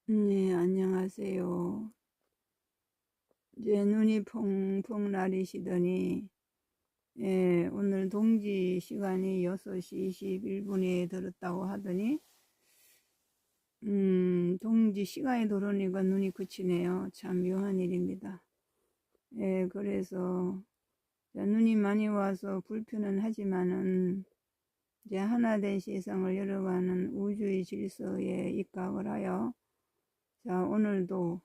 네, 안녕하세요. 이제 눈이 펑펑 내리시더니, 오늘 동지 시간이 6시 21분에 들었다고 하더니, 동지 시간이 들어오니까 눈이 그치네요. 참 묘한 일입니다. 그래서, 눈이 많이 와서 불편은 하지만은, 이제 하나 된 세상을 열어가는 우주의 질서에 입각을 하여, 자, 오늘도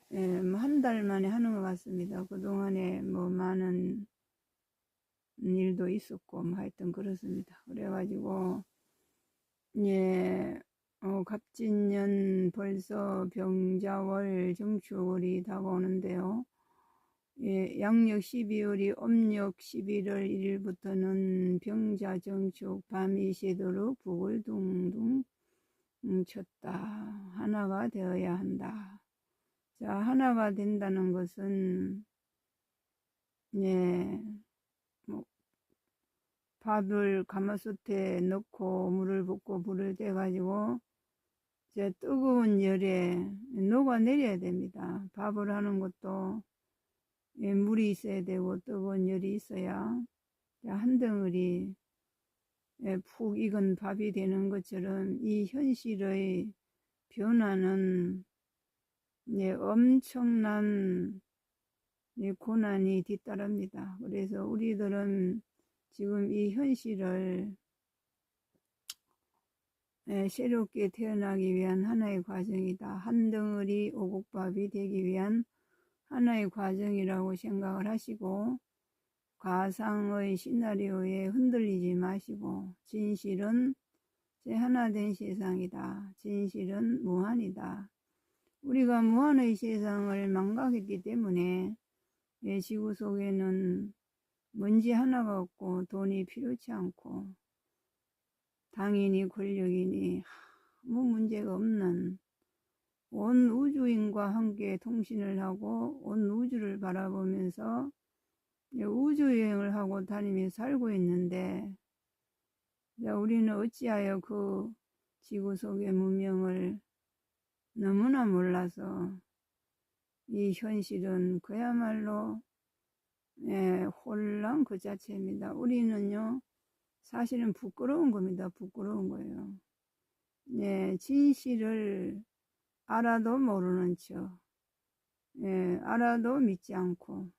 뭐 한 달 만에 하는 것 같습니다. 그동안에 뭐 많은 일도 있었고, 뭐 하여튼 그렇습니다. 그래가지고, 예, 갑진년 벌써 병자월 정축월이 다가오는데요. 예, 양력 12월이 음력 11월 1일부터는 병자 정축 밤이 새도록 북을 둥둥 쳤다. 하나가 되어야 한다. 자, 하나가 된다는 것은, 예, 뭐 밥을 가마솥에 넣고 물을 붓고 불을 떼가지고 이제 뜨거운 열에 녹아내려야 됩니다. 밥을 하는 것도 물이 있어야 되고 뜨거운 열이 있어야 한 덩어리 푹 익은 밥이 되는 것처럼 이 현실의 변화는 엄청난 고난이 뒤따릅니다. 그래서 우리들은 지금 이 현실을 새롭게 태어나기 위한 하나의 과정이다. 한 덩어리 오곡밥이 되기 위한 하나의 과정이라고 생각을 하시고 가상의 시나리오에 흔들리지 마시고 진실은 하나 된 세상이다. 진실은 무한이다. 우리가 무한의 세상을 망각했기 때문에 지구 속에는 먼지 하나가 없고 돈이 필요치 않고 당인이 권력이니 아무 문제가 없는 온 우주인과 함께 통신을 하고 온 우주를 바라보면서 우주여행을 하고 다니며 살고 있는데 우리는 어찌하여 그 지구 속의 문명을 너무나 몰라서 이 현실은 그야말로 혼란 그 자체입니다. 우리는요 사실은 부끄러운 겁니다. 부끄러운 거예요. 진실을 알아도 모르는 척, 알아도 믿지 않고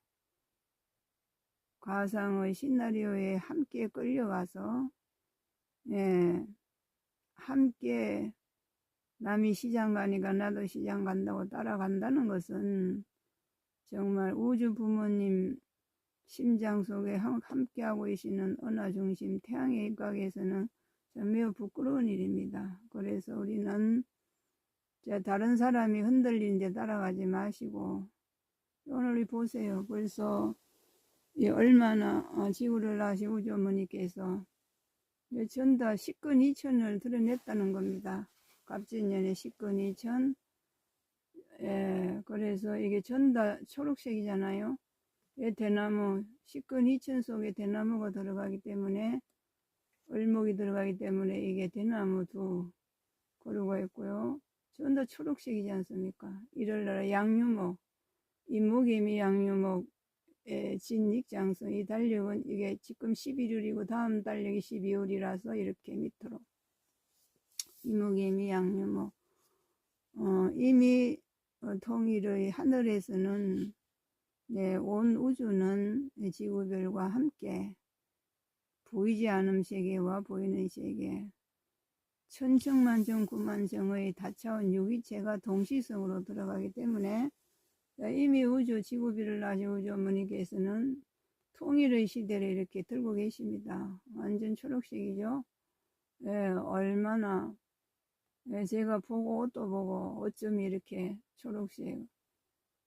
가상의 시나리오에 함께 끌려가서 함께 남이 시장 가니까 나도 시장 간다고 따라간다는 것은 정말 우주 부모님 심장 속에 함께하고 계시는 은하중심 태양의 입각에서는 매우 부끄러운 일입니다. 그래서 우리는 다른 사람이 흔들리는데 따라가지 마시고 오늘 보세요. 벌써 얼마나 지구를 낳으신 우주 어머니께서 전다 10근 2천을 드러냈다는 겁니다. 갑진년에 10근 2천. 그래서 이게 전다 초록색이잖아요. 대나무 10근 2천 속에 대나무가 들어가기 때문에 을목이 들어가기 때문에 이게 대나무 두 그루가 있고요. 전다 초록색이지 않습니까? 이럴나라 양유목, 이 목임이 양유목 진익장성, 이 달력은 이게 지금 11월이고 다음 달력이 12월이라서 이렇게 밑으로 이목임이 양유목. 이미 통일의 하늘에서는 온 우주는 지구별과 함께 보이지 않는 세계와 보이는 세계, 천천만정 구만정의 다차원 유기체가 동시성으로 들어가기 때문에 이미 우주 지구비를 낳으신 우주 어머니께서는 통일의 시대를 이렇게 들고 계십니다. 완전 초록색이죠. 얼마나 제가 보고 또 보고 어쩜 이렇게 초록색.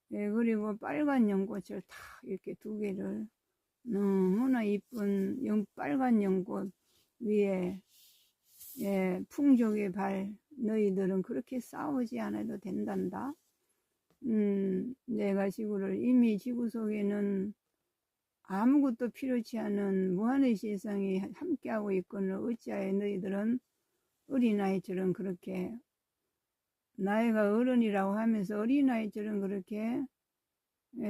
그리고 빨간 연꽃을 다 이렇게 두 개를 너무나 이쁜 빨간 연꽃 위에 풍족의 발, 너희들은 그렇게 싸우지 않아도 된단다. 내가 지구를 이미 지구 속에는 아무것도 필요치 않은 무한의 세상이 함께하고 있거늘 어찌하여 너희들은 어린아이처럼 그렇게 나이가 어른이라고 하면서 어린아이처럼 그렇게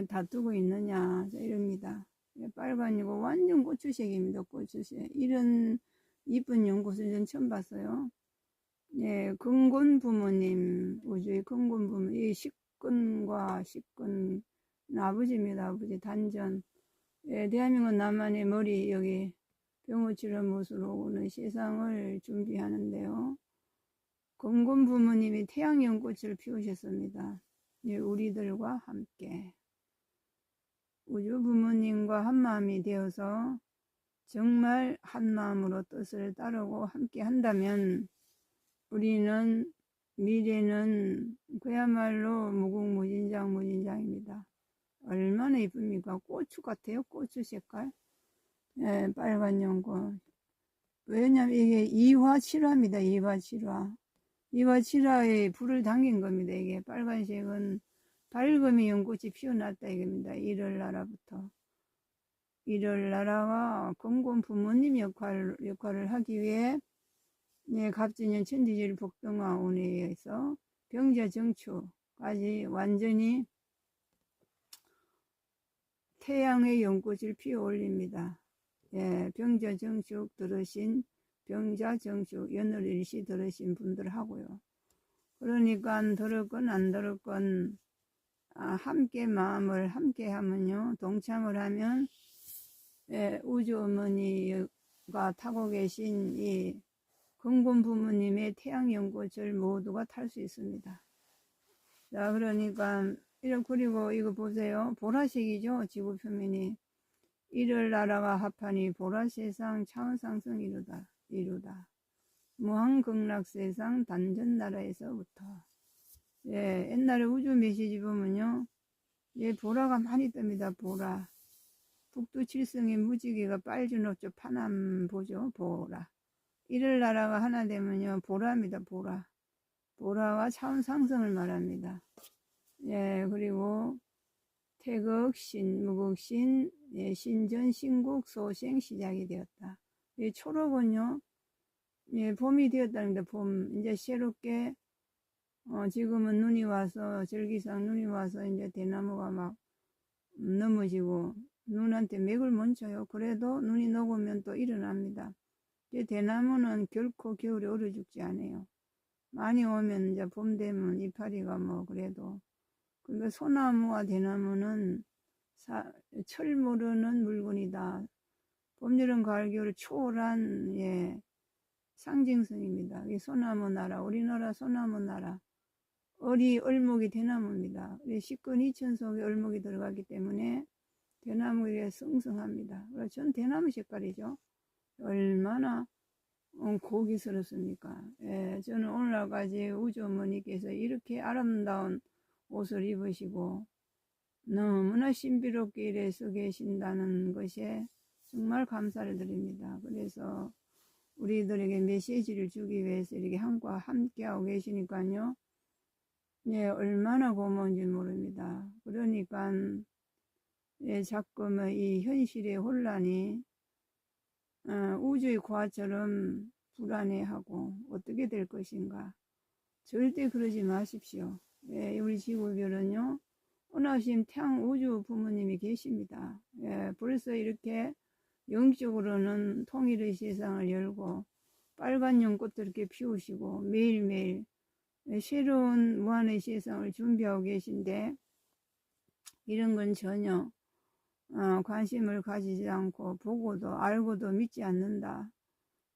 다투고 있느냐, 이럽니다. 빨간이고 완전 고추색입니다. 고추색. 이런 이쁜 연꽃을 전 처음 봤어요. 예, 근곤 부모님, 우주의 근곤 부모, 이 식근과 식근, 아버지입니다. 아버지 단전. 예, 대한민국 남한의 머리 여기 병호치료 못으로 오는 세상을 준비하는데요. 근곤 부모님이 태양연꽃을 피우셨습니다. 예, 우리들과 함께. 우주 부모님과 한마음이 되어서 정말 한마음으로 뜻을 따르고 함께 한다면 우리는 미래는 그야말로 무궁무진장입니다. 얼마나 이쁩니까? 고추 같아요. 고추 색깔. 예, 빨간 연꽃. 왜냐면 이게 이화칠화입니다. 이화칠화. 이화칠화에 불을 당긴 겁니다. 이게 빨간색은 밝음이 연꽃이 피어났다 이겁니다. 일월 나라부터. 일월 나라가 근곤 부모님 역할을 하기 위해 갑진년 천지질 복동화 운에서 병자정초까지 완전히 태양의 연꽃을 피워 올립니다. 예, 병자정축 들으신 병자정축 연월일시 들으신 분들 하고요. 그러니까 들었건 안 들었건 함께 마음을 함께 하면요, 동참을 하면 우주 어머니가 타고 계신 이 근곤 부모님의 태양연꽃을 모두가 탈 수 있습니다. 자, 그러니까 그리고 이거 보세요. 보라색이죠. 지구 표면이. 일월 나라가 합하니 보라세상 차원상승 이루다. 무한극락세상 단전나라에서부터. 예, 옛날에 우주 메시지 보면요, 예, 보라가 많이 뜹니다. 보라. 북두칠성의 무지개가 빨주노초 파남 보죠. 보라. 일월 나라가 하나 되면요, 보라입니다. 보라. 보라와 차원 상승을 말합니다. 예, 그리고 태극신, 무극신, 예, 신전, 신국, 소생 시작이 되었다. 이 초록은요, 예, 봄이 되었다는데 봄. 이제 새롭게 지금은 눈이 와서 절기상 눈이 와서 이제 대나무가 막 넘어지고 눈한테 맥을 못 쳐요. 그래도 눈이 녹으면 또 일어납니다. 대나무는 결코 겨울에 얼어 죽지 않아요. 많이 오면 이제 봄 되면 이파리가 뭐 그래도. 그러니까 소나무와 대나무는 철 모르는 물건이다. 봄, 여름, 가을, 겨울 초월한 예, 상징성입니다. 이 소나무 나라, 우리나라 소나무 나라. 얼목이 대나무입니다. 식근 이천속에 얼목이 들어가기 때문에 대나무에 성성합니다. 그래서 전 대나무 색깔이죠. 얼마나 고기스럽습니까? 예, 저는 오늘날까지 우주 어머니께서 이렇게 아름다운 옷을 입으시고 너무나 신비롭게 일에 서 계신다는 것에 정말 감사를 드립니다. 그래서 우리들에게 메시지를 주기 위해서 이렇게 함께하고 계시니까요. 예, 얼마나 고마운지 모릅니다. 그러니까 예, 자꾸 이 현실의 혼란이 우주의 과처럼 불안해하고 어떻게 될 것인가. 절대 그러지 마십시오. 예, 우리 지구별은요, 은하심 태양 우주 부모님이 계십니다. 예, 벌써 이렇게 영적으로는 통일의 세상을 열고 빨간 연꽃도 이렇게 피우시고 매일매일 새로운 무한의 세상을 준비하고 계신데 이런 건 전혀 관심을 가지지 않고 보고도 알고도 믿지 않는다.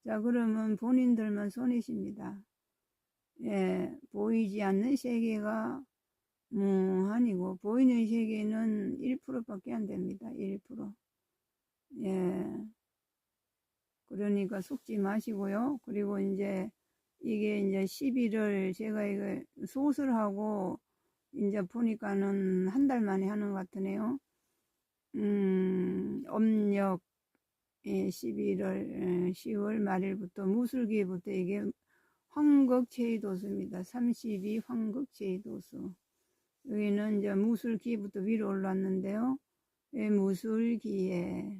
자, 그러면 본인들만 손해십니다. 예, 보이지 않는 세계가 무한이고 보이는 세계는 1%밖에 안 됩니다. 1%. 예. 그러니까 속지 마시고요. 그리고 이제 이게 이제 11월 제가 이거 소설하고 이제 보니까는 한 달 만에 하는 것 같으네요. 음력 11월 10월 말일부터 무술기부터 이게 황극제도수입니다. 32 황극제도수. 여기는 이제 무술기부터 위로 올랐는데요. 무술기에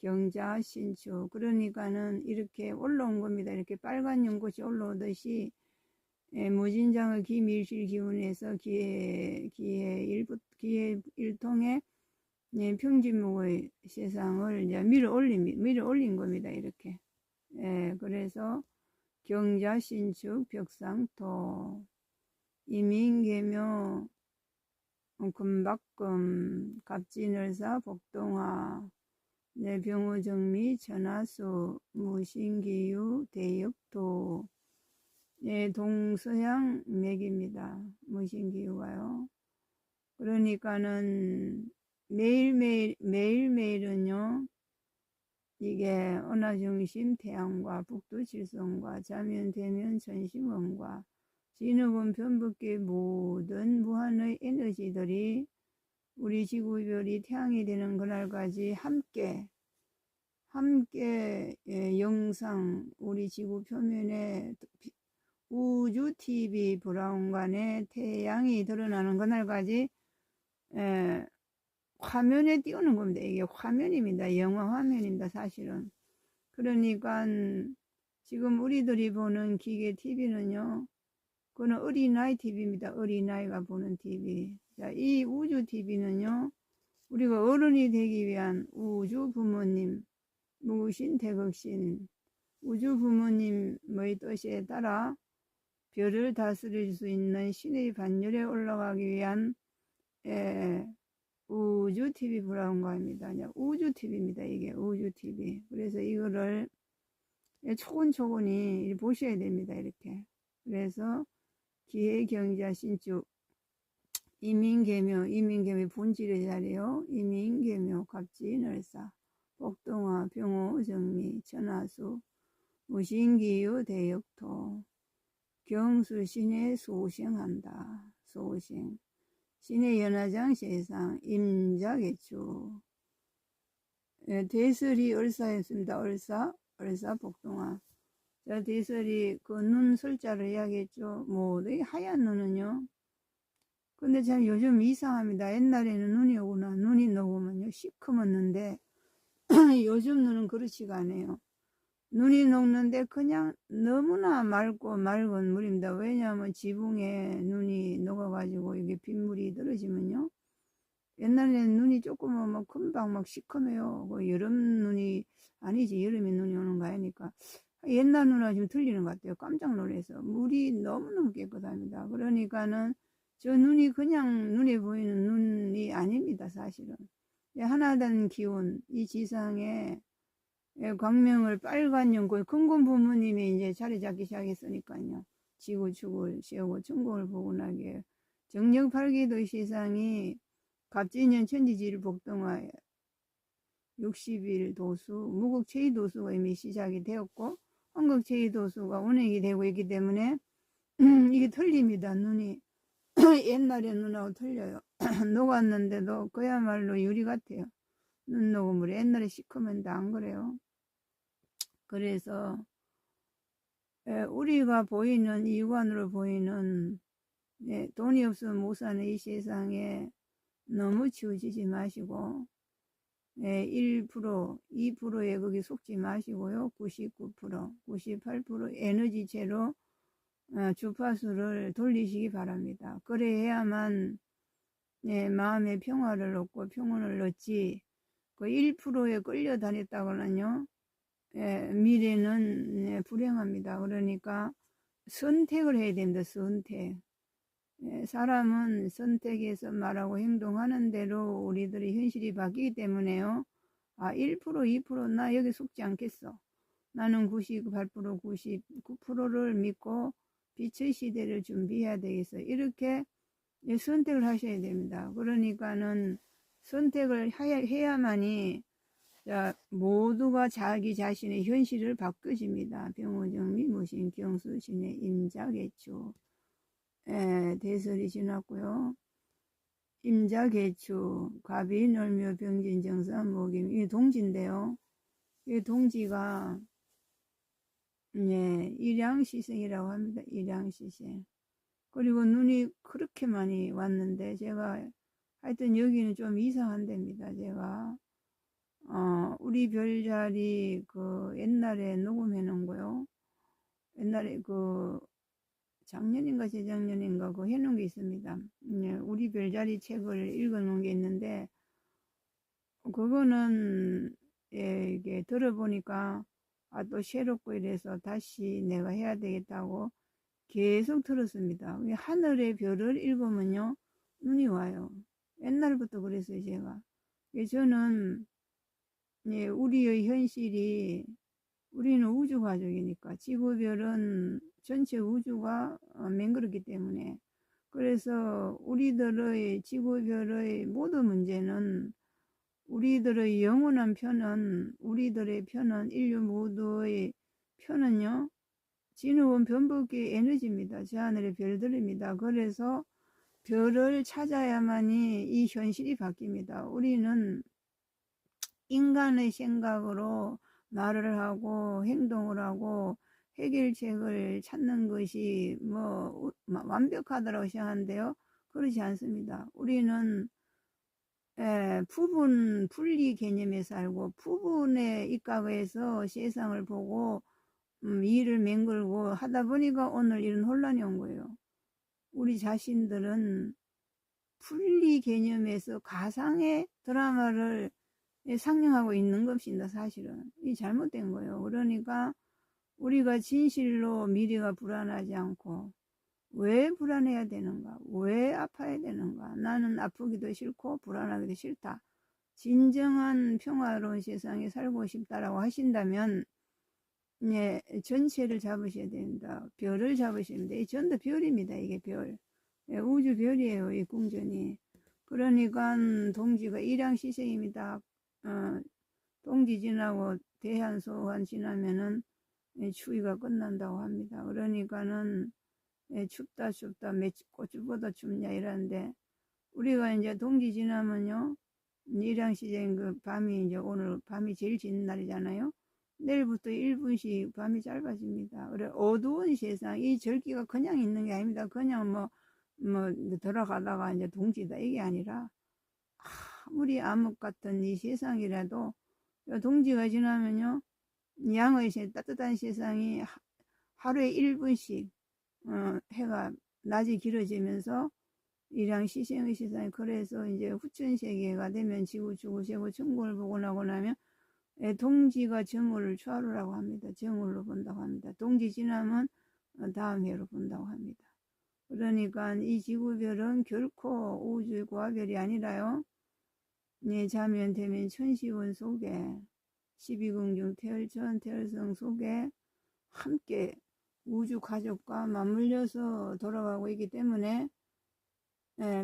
경자 신축. 그러니까는 이렇게 올라온 겁니다. 이렇게 빨간 연꽃이 올라오듯이 무진장의 기밀실 기운에서 기해 일통의 평진목의 세상을 이제 밀어 올린 겁니다. 이렇게. 그래서 경자, 신축, 벽상토, 이민계묘, 금박금, 갑진을사, 복동화, 병호정미, 천하수, 무신기유, 대역도, 동서양 맥입니다. 무신기유가요. 그러니까는 매일매일은요, 이게 은하중심 태양과 북두칠성과 자면대면 천심원과 진흙은 변북기 모든 무한의 에너지들이 우리 지구별이 태양이 되는 그날까지 함께 영상 우리 지구 표면에 우주 TV 브라운관에 태양이 드러나는 그날까지 화면에 띄우는 겁니다. 이게 화면입니다. 영화 화면입니다. 사실은. 그러니까 지금 우리들이 보는 기계 TV는요. 그거는 어린아이 TV입니다. 어린아이가 보는 TV. 자, 이 우주 TV는요. 우리가 어른이 되기 위한 우주 부모님, 무신 대극신, 우주 부모님의 뜻에 따라 별을 다스릴 수 있는 신의 반열에 올라가기 위한 우주 TV 브라운관입니다. 우주 TV입니다. 이게 우주 TV. 그래서 이거를 초근초근히 보셔야 됩니다. 이렇게. 그래서 기해, 경자, 신축, 이민계묘 본질의 자리요. 이민계묘, 갑진을사, 복동화, 병호, 정미, 천하수, 무신기유, 대역토, 경수신에 소생한다. 소생. 신의 연화장 세상, 임자개추. 대설이 을사였습니다. 을사 복동화. 자, 대설이 그 눈 설자를 이야기했죠. 모두 하얀 눈은요. 근데 참 요즘 이상합니다. 옛날에는 눈이 오구나. 눈이 녹으면요. 시커먼는데 요즘 눈은 그렇지가 않아요. 눈이 녹는데 그냥 너무나 맑은 물입니다. 왜냐하면 지붕에 눈이 녹아가지고 이게 빗물이 떨어지면요. 옛날에는 눈이 조금 오면 금방 막 시커매요. 여름 눈이 아니지. 여름에 눈이 오는 거 아니니까. 옛날 눈하고 좀 틀리는 것 같아요. 깜짝 놀라서. 물이 너무너무 깨끗합니다. 그러니까는 저 눈이 그냥 눈에 보이는 눈이 아닙니다. 사실은. 하나된 기운, 이 지상에 광명을 빨간 연골, 근본 부모님이 이제 자리 잡기 시작했으니까요. 지구 축을 세우고 천공을 보고 나게 정력 8기도 시상이 갑진년 천지지를 복동하여 60일 도수, 무국 제2도수가 이미 시작이 되었고 한국 제2도수가 운행이 되고 있기 때문에 이게 틀립니다. 눈이 옛날에 눈하고 틀려요. 녹았는데도 그야말로 유리 같아요. 눈 녹음물이 옛날에 시커먼데 안 그래요. 그래서 우리가 보이는 이관으로 보이는 돈이 없으면 못 사는 이 세상에 너무 치우치지 마시고 1%, 2%에 거기 속지 마시고요. 99%, 98% 에너지체로 주파수를 돌리시기 바랍니다. 그래야만 마음의 평화를 얻고 평온을 얻지 그 1%에 끌려다녔다고는요. 미래는 불행합니다. 그러니까 선택을 해야 됩니다. 선택. 사람은 선택해서 말하고 행동하는 대로 우리들의 현실이 바뀌기 때문에요. 1%, 2% 나 여기 속지 않겠어. 나는 98%, 99%를 믿고 빛의 시대를 준비해야 되겠어. 이렇게 선택을 하셔야 됩니다. 그러니까는 선택을 해야만이 모두가 자기 자신의 현실을 바꿔줍니다. 병호정미, 무신, 경수신의 임자개추. 대설이 지났고요. 임자개추, 갑이, 널묘, 병진, 정산, 목임. 이게 동지인데요. 이 동지가 일양시생이라고 합니다. 일양시생. 그리고 눈이 그렇게 많이 왔는데 제가 하여튼 여기는 좀 이상한 데입니다. 제가 우리 별자리 옛날에 녹음해 놓은 거요. 옛날에 작년인가 재작년인가 그 해놓은 게 있습니다. 우리 별자리 책을 읽어놓은 게 있는데 그거는 이게 들어보니까 또 새롭고 이래서 다시 내가 해야 되겠다고 계속 들었습니다. 하늘의 별을 읽으면요 눈이 와요. 옛날부터 그랬어요 제가. 저는 우리의 현실이 우리는 우주 가족이니까 지구별은 전체 우주가 맹그렇기 때문에 그래서 우리들의 지구별의 모든 문제는 우리들의 영원한 편은 우리들의 편은 인류 모두의 편은요 진우원 변복의 에너지입니다. 저 하늘의 별들입니다. 그래서 별을 찾아야만이 이 현실이 바뀝니다. 우리는 인간의 생각으로 말을 하고 행동을 하고 해결책을 찾는 것이 완벽하다고 생각하는데요. 그렇지 않습니다. 우리는 부분 분리 개념에 살고 부분에 입각해서 세상을 보고 일을 맹글고 하다 보니까 오늘 이런 혼란이 온 거예요. 우리 자신들은 분리 개념에서 가상의 드라마를 상영하고 있는 것입니다. 사실은 이 잘못된 거예요. 그러니까 우리가 진실로 미래가 불안하지 않고 왜 불안해야 되는가, 왜 아파야 되는가, 나는 아프기도 싫고 불안하기도 싫다, 진정한 평화로운 세상에 살고 싶다라고 하신다면 전체를 잡으셔야 된다. 별을 잡으셔야 됩니다. 이 전도 별입니다. 이게 별, 우주 별이에요. 이 궁전이. 그러니까 동지가 일양시생입니다. 동지 지나고 대한소환 지나면은 추위가 끝난다고 합니다. 그러니까는 춥다 꽃보다 춥냐 이러는데 우리가 이제 동지 지나면요 일양시생 그 밤이 이제 오늘 밤이 제일 긴 날이잖아요. 내일부터 1분씩 밤이 짧아집니다. 그래 어두운 세상 이 절기가 그냥 있는 게 아닙니다. 그냥 돌아가다가 이제 동지다 이게 아니라 아무리 암흑 같은 이 세상이라도 동지가 지나면요 양의 따뜻한 세상이 하루에 1분씩 해가 낮이 길어지면서 일양시생의 세상이 그래서 이제 후천세계가 되면 지구 세고 천국을 보고 나고 나면 동지가 정오를 추하루라고 합니다. 정오로 본다고 합니다. 동지 지나면 다음 해로 본다고 합니다. 그러니까 이 지구별은 결코 우주의 고화별이 아니라요. 자면 되면 천시원 속에 12궁 중 태열천 태열성 속에 함께 우주 가족과 맞물려서 돌아가고 있기 때문에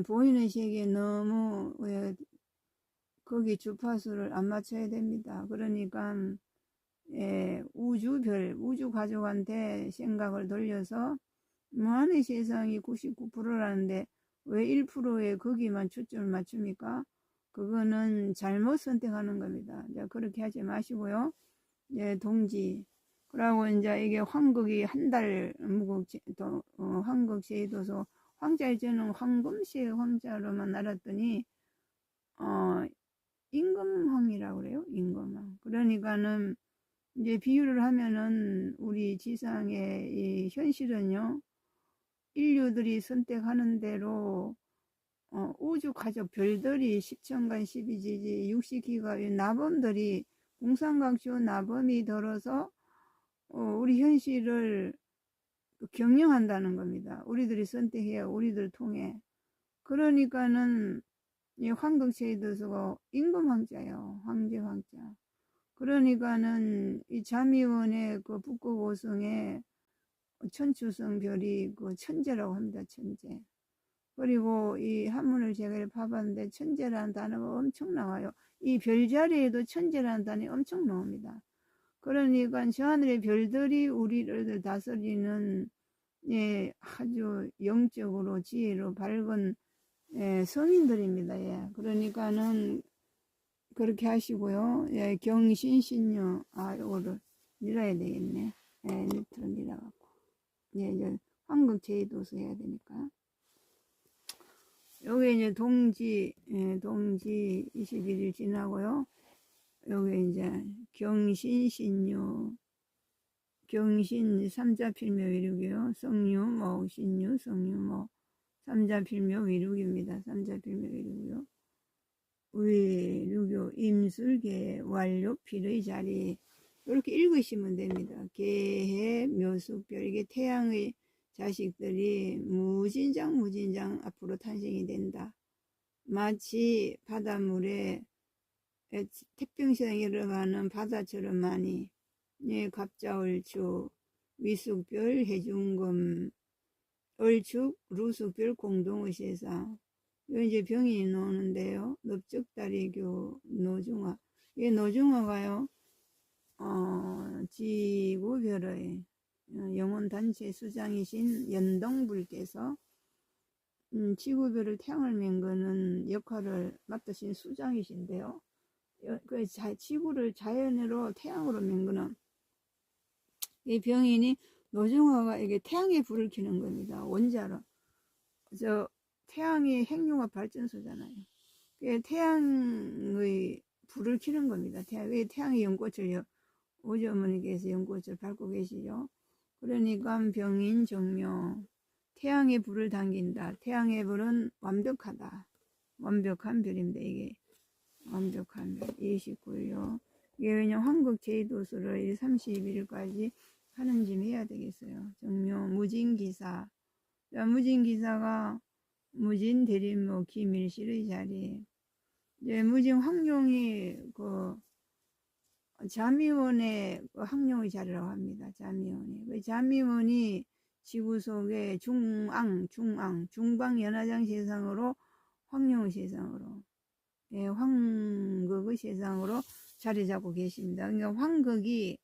보이는 세계에 너무 거기 주파수를 안 맞춰야 됩니다. 그러니까 우주 가족한테 생각을 돌려서 많은 세상이 99%라는데 왜 1%에 거기만 초점을 맞춥니까? 그거는 잘못 선택하는 겁니다. 그렇게 하지 마시고요. 동지. 그러고 이제 이게 황국이 한 달 황국 제도소 황자의 저는 황금시의 황자로만 알았더니 임금황이라고 그래요. 임금황. 그러니까는 이제 비유를 하면은 우리 지상의 이 현실은요. 인류들이 선택하는 대로 우주 가족 별들이 10천간 12지지 60기가 나범들이 공상각쇼 나범이 들어서 우리 현실을 경영한다는 겁니다. 우리들이 선택해야 우리들 통해. 그러니까는 이 황극제도수가 임금황자예요. 황제 황자. 그러니까는 이 자미원의 그 북극오성에 천추성 별이 그 천재라고 합니다. 천재. 그리고 이 한문을 제가 봐봤는데 천재라는 단어가 엄청 나와요. 이 별자리에도 천재라는 단어가 엄청 나옵니다. 그러니까 저 하늘의 별들이 우리를 다스리는 아주 영적으로 지혜로 밝은 성인들입니다. 그러니까는 그렇게 하시고요. 경신신유 요거를 밀어야 되겠네. 밑으로 밀어갖고 이제 황금 제도서 해야 되니까. 여기 이제 동지 21일 지나고요. 여기 이제 경신신유 경신 삼자필묘 위륙이요. 성유목, 신유, 성유목. 삼자필묘 위륙입니다. 삼자필묘 위륙이요. 위륙요, 임술계, 완료, 필의 자리. 이렇게 읽으시면 됩니다. 계해, 묘숙별. 이게 태양의 자식들이 무진장 앞으로 탄생이 된다. 마치 바닷물에 태평시장에 흘러가는 바다처럼 많이, 예, 갑자얼축, 위숙별, 해중금, 얼축, 루숙별 공동의 세상. 요 이제 병이 나오는데요. 넙적다리교 노중화. 이 노중화가요, 지구별의 영혼단체 수장이신 연동불께서 지구별을 태양을 맹거는 역할을 맡으신 수장이신데요. 지구를 자연으로 태양으로 맹거는 이 병인이 노중화가 이게 태양의 불을 켜는 겁니다. 원자로. 태양이 핵융합 발전소잖아요. 태양의 불을 켜는 겁니다. 태양의 연꽃을 오지 어머니께서 연꽃을 밟고 계시죠. 그러니까 병인 정묘. 태양의 불을 당긴다. 태양의 불은 완벽하다. 완벽한 별입니다. 이게 완벽한 별. 29일요. 이게 왜냐면 한국 제도수를 31일까지 하는 쯤 해야 되겠어요. 정묘 무진기사. 무진기사가 무진 대림모 기밀실의 자리. 이제 무진 황룡이 자미원의 황룡의 자리라고 합니다. 자미원이. 자미원이 지구 속에 중방 연화장 세상으로 황룡의 세상으로, 예, 황극의 세상으로 자리 잡고 계십니다. 그러니까 황극이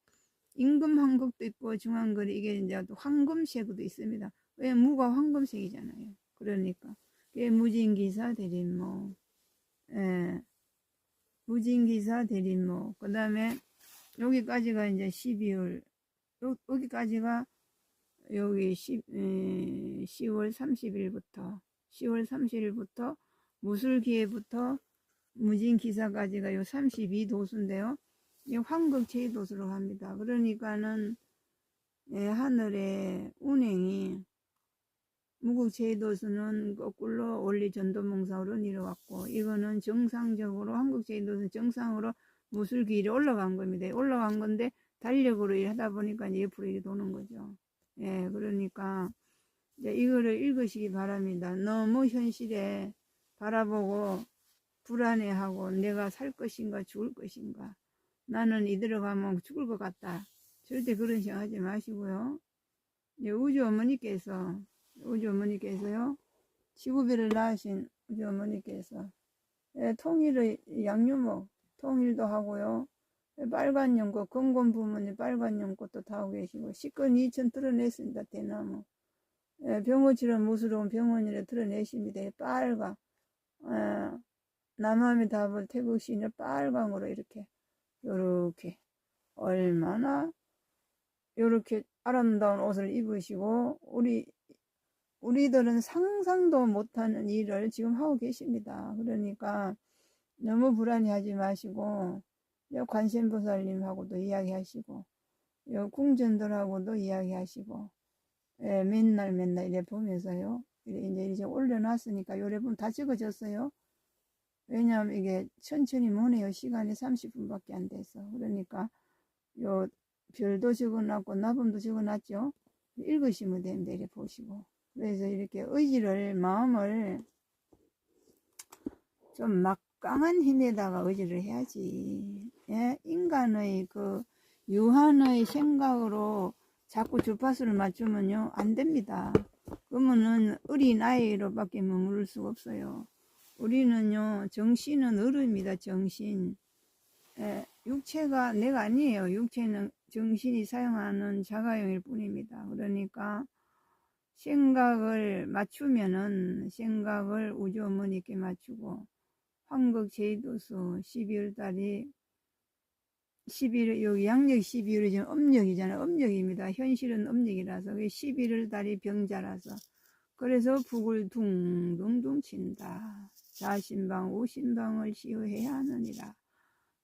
임금 황극도 있고 중앙거리 이게 이제 황금색도 있습니다. 왜 무가 황금색이잖아요. 그러니까 무진기사 대림모, 예, 무진기사 대림모. 그 다음에 여기까지가 이제 12월, 여기까지가 여기 10월 30일부터 무술기회부터 무진기사까지가 요 32도수인데요. 이 황극 제2도수로 합니다. 그러니까는, 예, 하늘의 운행이 무국 제2도수는 거꾸로 원리 전도몽사로 내려왔고, 이거는 정상적으로 한국 제2도수는 정상으로 무술기일에 올라간 겁니다. 올라간 건데 달력으로 일하다 보니까 이제 옆으로 이렇게 도는 거죠. 예, 그러니까 이제 이거를 읽으시기 바랍니다. 너무 현실에 바라보고 불안해하고 내가 살 것인가 죽을 것인가, 나는 이대로 가면 죽을 것 같다, 절대 그런 생각하지 마시고요. 이제 우주 어머니께서요, 지구별을 낳으신 우주 어머니께서, 예, 통일의 양유목 통일도 하고요, 빨간 연꽃, 건곤 부모님 빨간 연꽃도 타고 계시고, 시권 2천 드러냈습니다. 대나무. 예, 병어처럼 무스러운 병원이라 드러내십니다. 빨강. 남함의 답을 태국 시인을 빨강으로 이렇게, 요렇게, 얼마나 요렇게 아름다운 옷을 입으시고, 우리들은 상상도 못하는 일을 지금 하고 계십니다. 그러니까 너무 불안해하지 마시고, 관세음보살님하고도 이야기하시고, 궁전들하고도 이야기하시고, 예, 맨날 이래 보면서요. 이제 올려놨으니까 요래 보면 다 적어졌어요. 왜냐하면 이게 천천히 못해요. 시간이 30분밖에 안 돼서. 그러니까 요 별도 적어놨고 나범도 적어놨죠. 읽으시면 됩니다. 이렇게 보시고. 그래서 이렇게 마음을 좀 막강한 힘에다가 의지를 해야지. 예? 인간의 유한의 생각으로 자꾸 주파수를 맞추면요, 안 됩니다. 그러면은 어린아이로밖에 머무를 수가 없어요. 우리는요, 정신은 어른입니다. 정신. 예, 육체가 내가 아니에요. 육체는 정신이 사용하는 자가용일 뿐입니다. 그러니까 생각을 맞추면은 생각을 우주 어머니께 맞추고, 황극 제2도수 12월 달이 11월, 여기 양력 12월이 지금 음력이잖아요. 음력입니다. 현실은 음력이라서 11월 달이 병자라서, 그래서 북을 둥둥둥 친다. 자신방 우신방을 시효해야 하느니라.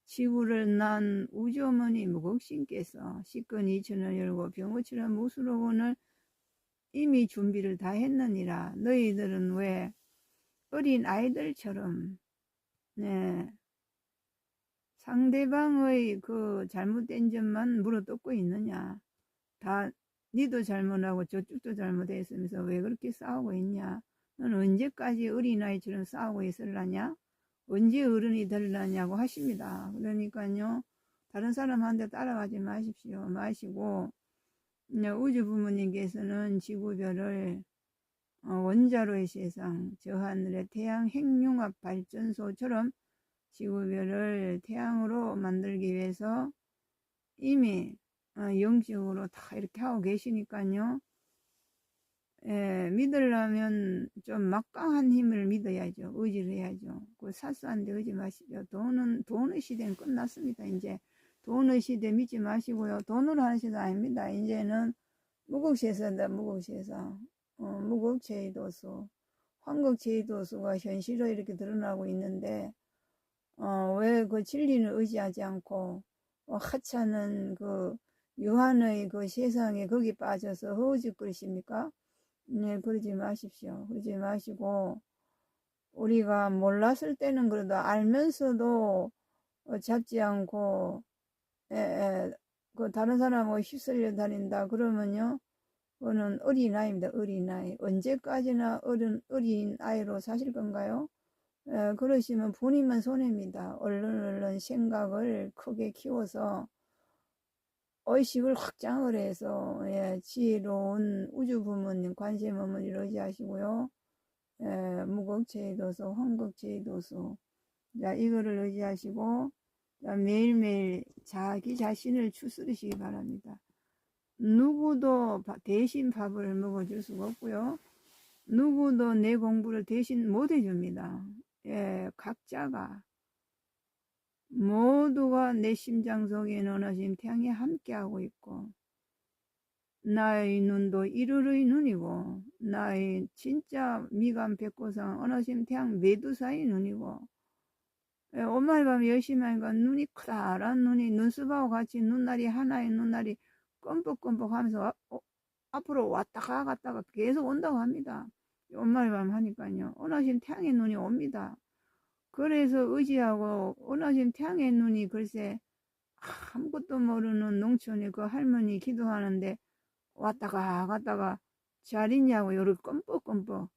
지구를 난 우주 어머니 무곡신께서 시건 이천을 열고 병어치라 무수로원을 이미 준비를 다 했느니라. 너희들은 왜 어린 아이들처럼 네, 상대방의 그 잘못된 점만 물어뜯고 있느냐. 다 니도 잘못하고 저쪽도 잘못했으면서 왜 그렇게 싸우고 있냐. 넌 언제까지 어린아이처럼 싸우고 있을라냐. 언제 어른이 되려냐고 하십니다. 그러니까요, 다른 사람한테 따라가지 마시고 우주 부모님께서는 지구별을 원자로의 세상, 저 하늘의 태양 핵융합 발전소처럼 지구별을 태양으로 만들기 위해서 이미 영적으로 다 이렇게 하고 계시니까요. 예, 믿으려면 좀 막강한 힘을 믿어야죠. 의지를 해야죠. 그 사소한 데 의지 마시죠. 돈의 시대는 끝났습니다. 이제 돈의 시대 믿지 마시고요. 돈으로 하는 시대 아닙니다. 이제는 무국세서다, 무국세서. 무국제도수, 황국제도수가 현실로 이렇게 드러나고 있는데, 왜 그 진리는 의지하지 않고, 하찮은 그 유한의 그 세상에 거기 빠져서 허우적거리십니까? 네, 그러지 마십시오. 그러지 마시고, 우리가 몰랐을 때는 그래도 알면서도 잡지 않고, 그 다른 사람하고 휩쓸려 다닌다. 그러면요, 그거는 어린아이입니다. 어린아이. 언제까지나 어린아이로 사실 건가요? 그러시면 본인만 손해입니다. 얼른 생각을 크게 키워서 의식을 확장을 해서 지혜로운 우주 부모님, 관심 어머니를 의지하시고요. 무국제도수, 황국제도수, 자, 이거를 의지하시고 자, 매일매일 자기 자신을 추스르시기 바랍니다. 누구도 대신 밥을 먹어줄 수가 없고요. 누구도 내 공부를 대신 못 해줍니다. 각자가 모두가 내 심장 속에 넣어진 태양이 함께하고 있고, 나의 눈도 일월의 눈이고, 나의 진짜 미간 백고상 어느심 태양 메두사의 눈이고, 오마이 밤 열심히 하니까 눈이 크다란 눈이 눈썹하고 같이 눈날이 하나의 눈날이 껌뻑껌뻑 하면서 앞으로 왔다가 갔다가 계속 온다고 합니다. 오마이 밤 하니까요. 어느심 태양의 눈이 옵니다. 그래서 의지하고 어느심 태양의 눈이 글쎄 아무것도 모르는 농촌에 그 할머니 기도하는데 왔다가 갔다가 잘 있냐고 요렇게 껌뻑껌뻑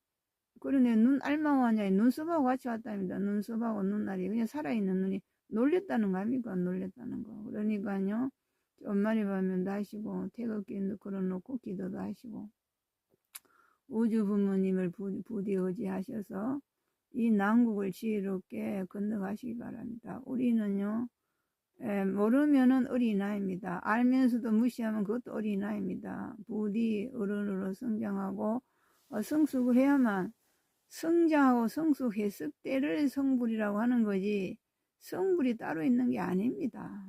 그러네. 눈 알망하냐 눈썹하고 같이 왔답니다. 눈썹하고 눈알이 그냥 살아있는 눈이 놀랬다는 거 아닙니까? 놀랬다는 거. 그러니까요, 엄마리 밤면도 하시고 태극기도 걸어놓고 기도도 하시고 우주 부모님을 부디 의지하셔서 이 난국을 지혜롭게 건너가시기 바랍니다. 우리는요, 모르면은 어린아이입니다. 알면서도 무시하면 그것도 어린아이입니다. 부디 어른으로 성장하고 성숙을 해야만 성장하고 성숙했을 때를 성불이라고 하는 거지 성불이 따로 있는 게 아닙니다.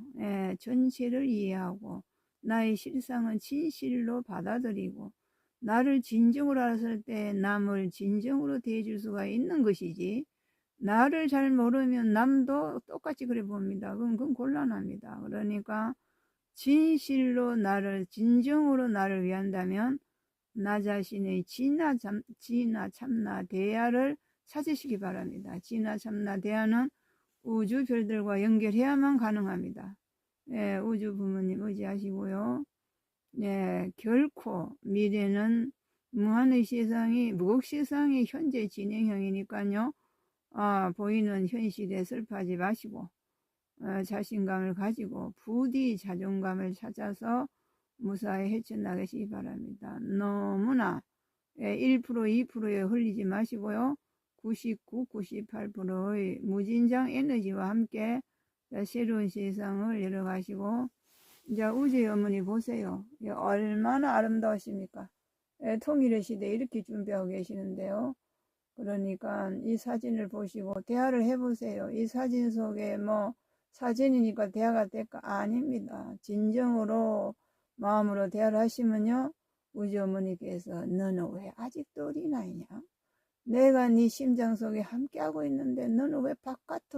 전체를 이해하고 나의 실상은 진실로 받아들이고 나를 진정으로 알았을 때 남을 진정으로 대해줄 수가 있는 것이지 나를 잘 모르면 남도 똑같이 그래 봅니다. 그건 곤란합니다. 그러니까 진실로 나를 진정으로 나를 위한다면 나 자신의 진화 참나 대야를 찾으시기 바랍니다. 진화 참나 대야는 우주 별들과 연결해야만 가능합니다. 우주 부모님 의지하시고요. 결코 미래는 무한의 세상이 무곡세상이 현재 진행형이니까요. 보이는 현실에 슬퍼하지 마시고 자신감을 가지고 부디 자존감을 찾아서 무사히 헤쳐나가시기 바랍니다. 너무나 1%, 2%에 흘리지 마시고요. 99, 98%의 무진장 에너지와 함께 새로운 세상을 열어가시고 이제 우주의 어머니 보세요. 얼마나 아름다우십니까? 통일의 시대에 이렇게 준비하고 계시는데요. 그러니까 이 사진을 보시고 대화를 해보세요. 이 사진 속에 사진이니까 대화가 될까? 아닙니다. 진정으로 마음으로 대화를 하시면요. 우주 어머니께서 너는 왜 아직도 어린아이냐? 내가 네 심장 속에 함께하고 있는데 너는 왜 바깥으로